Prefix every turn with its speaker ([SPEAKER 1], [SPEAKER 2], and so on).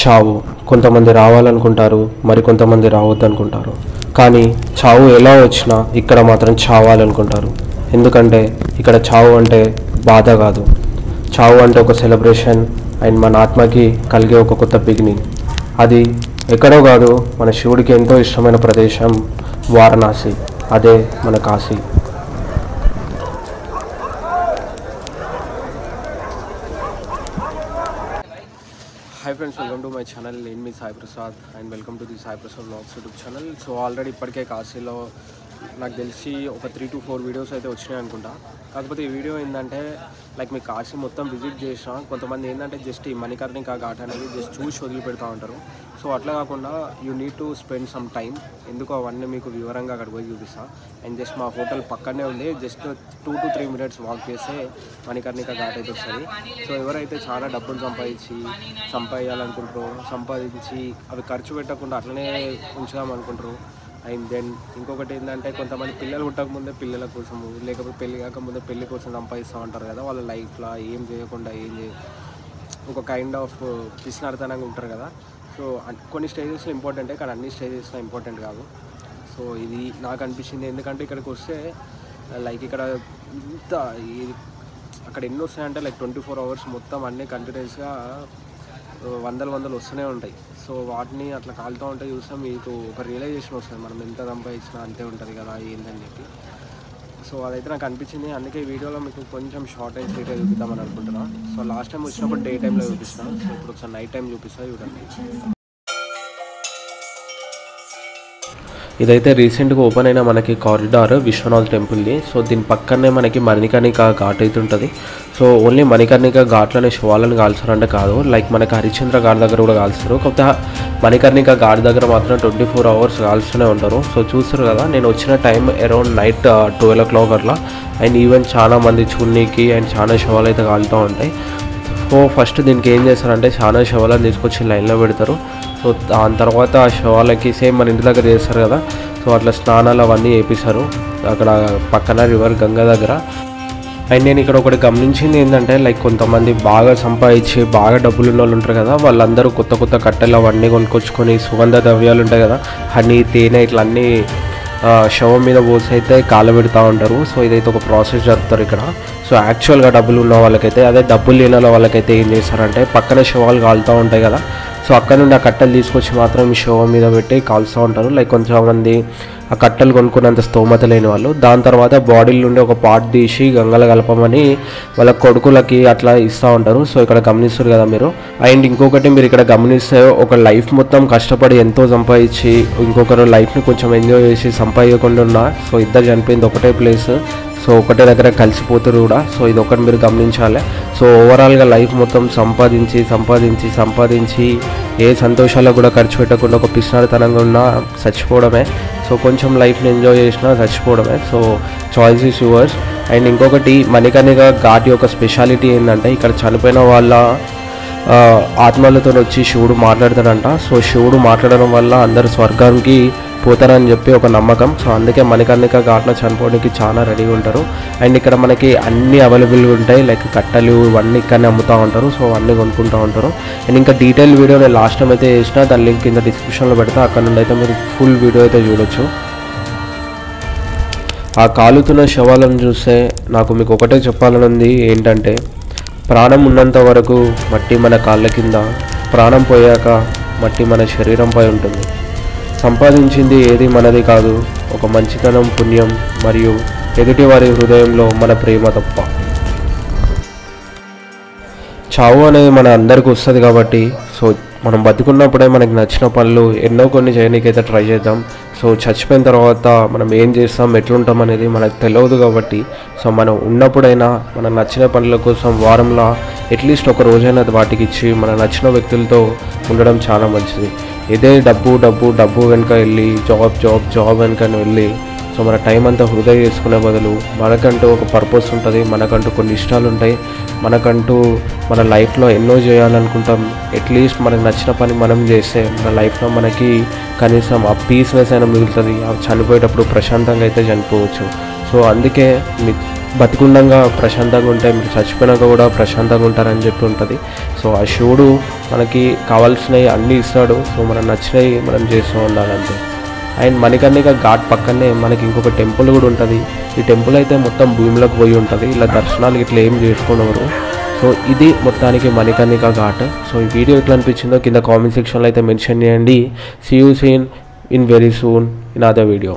[SPEAKER 1] చావు కొంతమంది రావాలనుకుంటారు, మరికొంతమంది రావద్దనుకుంటారు. కానీ చావు ఎలా వచ్చినా ఇక్కడ మాత్రం చావాలనుకుంటారు. ఎందుకంటే ఇక్కడ చావు అంటే బాధ కాదు, చావు అంటే ఒక సెలబ్రేషన్ అండ్ మన ఆత్మకి కలిగే ఒక కొత్త బిగినింగ్. అది ఎక్కడో కాదు, మన శివుడికి ఎంతో ఇష్టమైన ప్రదేశం వారణాసి, అదే మన Kashi. Hi friends, welcome to my channel. నేను మీ Sai Prasad and welcome to the Sai Prasad vlogs YouTube channel. So already ఇప్పటికే కాశీలో నాకు తెలిసి ఒక 3 to 4 వీడియోస్ అయితే వచ్చినాయి అనుకుంటా. కాకపోతే ఈ వీడియో ఏంటంటే లైక్ మీకు కాశీ మొత్తం విజిట్ చేసిన కొంతమంది ఏంటంటే జస్ట్ ఈ మణికర్ణికా ఘాట్ అనేది జస్ట్ చూసి వదిలిపెడతా ఉంటారు. సో అట్లా కాకుండా you need to spend some time. ఎందుకు అవన్నీ మీకు వివరంగా అక్కడ పోయి చూపిస్తాను. అండ్ జస్ట్ మా హోటల్ పక్కనే ఉంది, జస్ట్ 2 to 3 minutes వాక్ చేస్తే మణికర్ణికా ఘాట్ అయితే వస్తుంది. సో ఎవరైతే చాలా డబ్బులు సంపాదించాలనుకుంటారో, సంపాదించి అవి ఖర్చు పెట్టకుండా అట్లనే ఉంచుదాం అనుకుంటారు. అండ్ దెన్ ఇంకొకటి ఏంటంటే కొంతమంది పిల్లలు పుట్టకముందే పిల్లల కోసము, లేకపోతే పెళ్ళి కాకముందే పెళ్ళి కోసం సంపాదిస్తూ ఉంటారు కదా, వాళ్ళ లైఫ్లో ఏం చేయకుండా ఒక కైండ్ ఆఫ్ పిసినారితనంగా ఉంటారు కదా. సో కొన్ని స్టేజెస్లో ఇంపార్టెంటే, కానీ అన్ని స్టేజెస్లో ఇంపార్టెంట్ కాదు. సో ఇది నాకు అనిపించింది. ఎందుకంటే ఇక్కడికి వస్తే లైక్ ఇక్కడ ఇంత అక్కడ ఎన్ని వస్తాయంటే లైక్ 24 hours మొత్తం అన్నీ కంటిన్యూస్గా వందలు వస్తూనే ఉంటాయి. సో వాటిని అట్లా కాలుతూ ఉంటే చూస్తే మీకు ఒక రియలైజేషన్ వస్తుంది, మనం ఎంత సంపాదించినా అంతే ఉంటుంది కదా ఏందని చెప్పి. సో అదైతే నాకు అనిపించింది. అందుకే ఈ వీడియోలో మీకు కొంచెం షార్ట్ అండ్ స్వీట్గా చూపిద్దామని అనుకుంటున్నాను. సో లాస్ట్ టైం వచ్చినప్పుడు డే టైంలో చూపిస్తాను. సో ఇప్పుడు ఒకసారి నైట్ టైం చూపిస్తాను, చూడండి. ఇదైతే రీసెంట్గా ఓపెన్ అయిన మనకి కారిడార్ విశ్వనాథ్ టెంపుల్ది. సో దీని పక్కనే మనకి మణికర్ణికా ఘాట్ అయితే ఉంటుంది. సో ఓన్లీ మణికర్ణికా ఘాట్లోనే శవాలను కాల్చారంటే కాదు, లైక్ మనకి హరిశ్చంద్ర ఘాట్ దగ్గర కూడా కాల్స్తారు. కాకపోతే మణికర్ణికా ఘాట్ దగ్గర మాత్రం 24 hours కాల్స్తూనే ఉంటారు. సో చూస్తారు కదా, నేను వచ్చిన టైం అరౌండ్ నైట్ 12 o'clock అట్లా. అండ్ ఈవెన్ చాలా మంది చూడనీకి అండ్ చాలా శవాలు అయితే కాలుతూ ఉంటాయి. సో ఫస్ట్ దీనికి ఏం చేస్తారంటే చాలా శవాలను తీసుకొచ్చి లైన్లో పెడతారు. సో దాని తర్వాత ఆ శవాలకి సేమ్ మన ఇంటి దగ్గర చేస్తారు కదా, సో అట్లా స్నానాలు అవన్నీ చేపిస్తారు అక్కడ పక్కన రివర్ గంగా దగ్గర. అండ్ నేను ఇక్కడ ఒకటి గమనించింది ఏంటంటే లైక్ కొంతమంది బాగా సంపాదించి బాగా డబ్బులు ఉన్న వాళ్ళు ఉంటారు కదా, వాళ్ళందరూ కొత్త కట్టెలు అవన్నీ కొనుక్కొచ్చుకొని సుగంధ ద్రవ్యాలు ఉంటాయి కదా, హనీ, తేనె ఇట్లా అన్నీ శవం మీద పోసి అయితే కాలబెడతా ఉంటారు. సో ఇదైతే ఒక ప్రాసెస్ జరుపుతారు ఇక్కడ. సో యాక్చువల్గా డబ్బులు ఉన్న వాళ్ళకైతే, అదే డబ్బులు లేని వాళ్ళకైతే ఏం చేస్తారంటే పక్కన శవాలు కాలుతూ ఉంటాయి కదా, సో అక్కడ నుండి ఆ కట్టెలు తీసుకొచ్చి మాత్రం ఈ శవం మీద పెట్టి కాల్స్తూ ఉంటారు. లైక్ కొంతమంది ఆ కట్టెలు కొనుక్కున్నంత స్తోమత లేని వాళ్ళు దాని తర్వాత బాడీల నుండి ఒక పార్ట్ తీసి గంగలో కలపమని వాళ్ళ కొడుకులకి అట్లా ఇస్తూ ఉంటారు. సో ఇక్కడ గమనిస్తారు కదా మీరు. అండ్ ఇంకొకటి మీరు ఇక్కడ గమనిస్తే ఒక లైఫ్ మొత్తం కష్టపడి ఎంతో సంపాదించి ఇంకొకరు లైఫ్ని కొంచెం ఎంజాయ్ చేసి సంపాదించకుండా ఉన్నా, సో ఇద్దరు చనిపోయింది ఒకటే ప్లేస్, సో ఒకటే దగ్గర కలిసిపోతారు కూడా. సో ఇది ఒకటి మీరు గమనించాలి. సో ఓవరాల్గా లైఫ్ మొత్తం సంపాదించి ఏ సంతోషాలకు కూడా ఖర్చు పెట్టకుండా ఒక పిసినారితనంగా ఉన్నా చచ్చిపోవడమే. సో కొంచెం లైఫ్ని ఎంజాయ్ చేసినా చచ్చిపోవడమే. So choice is yours. And ఇంకొకటి మణికర్ణికా ఘాట్ యొక్క స్పెషాలిటీ ఏంటంటే ఇక్కడ చనిపోయిన వాళ్ళ ఆత్మలతో వచ్చి శివుడు మాట్లాడతాడంట. సో శివుడు మాట్లాడడం వల్ల అందరు స్వర్గానికి పోతారని చెప్పి ఒక నమ్మకం. సో అందుకే మణికర్ణికా ఘాట్లో చనిపోవడానికి చాలా రెడీగా ఉంటారు. అండ్ ఇక్కడ మనకి అన్నీ అవైలబుల్గా ఉంటాయి, లైక్ కట్టెలు ఇవన్నీ ఇక్కడనే అమ్ముతూ ఉంటారు. సో అన్నీ కొనుక్కుంటూ ఉంటారు. అండ్ ఇంకా డీటెయిల్ వీడియో నేను లాస్ట్ టైం అయితే చేసిన, దాని లింక్ కింద డిస్క్రిప్షన్లో పెడతా, అక్కడ నుండి అయితే మీరు ఫుల్ వీడియో అయితే చూడొచ్చు. ఆ కాలుతున్న శవాలను చూస్తే నాకు మీకు ఒకటే చెప్పాలని ఉంది, ఏంటంటే ప్రాణం ఉన్నంత వరకు మట్టి మన కాళ్ళ కింద, ప్రాణం పోయాక మట్టి మన శరీరంపై ఉంటుంది. సంపాదించింది ఏది మనది కాదు, ఒక మంచితనం, పుణ్యం మరియు ఎదుటి వారి హృదయంలో మన ప్రేమ తప్ప. చావు అనేది మన అందరికీ వస్తుంది కాబట్టి, సో మనం బతుకున్నప్పుడే మనకి నచ్చిన పనులు ఎన్నో కొన్ని చేయడానికైతే ట్రై చేద్దాం. సో చచ్చిపోయిన తర్వాత మనం ఏం చేస్తాం, ఎట్లుంటాం అనేది మనకు తెలియదు కాబట్టి, సో మనం ఉన్నప్పుడైనా మనకు నచ్చిన పనుల కోసం వారంలో అట్లీస్ట్ ఒక రోజైనా వాటికి ఇచ్చి మన నచ్చిన వ్యక్తులతో ఉండడం చాలా మంచిది. ఇదే డబ్బు వెనుక వెళ్ళి జాబ్ వెనుక వెళ్ళి సో మన టైం అంతా వృధా చేసుకునే బదులు మనకంటూ ఒక పర్పస్ ఉంటుంది, మనకంటూ కొన్ని ఇష్టాలు ఉంటాయి, మనకంటూ మన లైఫ్లో ఎన్నో చేయాలనుకుంటాం. అట్లీస్ట్ మనకు నచ్చిన పని మనం చేస్తే మన లైఫ్లో మనకి కనీసం ఆ పీస్నెస్ అయినా మిగులుతుంది. చనిపోయేటప్పుడు ప్రశాంతంగా అయితే చనిపోవచ్చు. సో అందుకే బతికుండంగా ప్రశాంతంగా ఉంటాయి, మీరు చచ్చిపోయినాక కూడా ప్రశాంతంగా ఉంటారని చెప్పి ఉంటుంది. సో ఆ శివుడు మనకి కావాల్సినవి అన్నీ ఇస్తాడు. సో మనం నచ్చినవి మనం చేస్తూ ఉండాలంటే. అండ్ మణికర్ణిక ఘాట్ పక్కనే మనకి ఇంకొక టెంపుల్ కూడా ఉంటుంది. ఈ టెంపుల్ అయితే మొత్తం భూమిలోకి పోయి ఉంటుంది, ఇలా దర్శనాలు ఇట్లా ఏం చేసుకునేవారు. సో ఇది మొత్తానికి మణికర్ణిక ఘాట్. సో ఈ వీడియో ఎట్లా అనిపించిందో కింద కామెంట్ సెక్షన్లో అయితే మెన్షన్ చేయండి. See you seen in very soon in other video.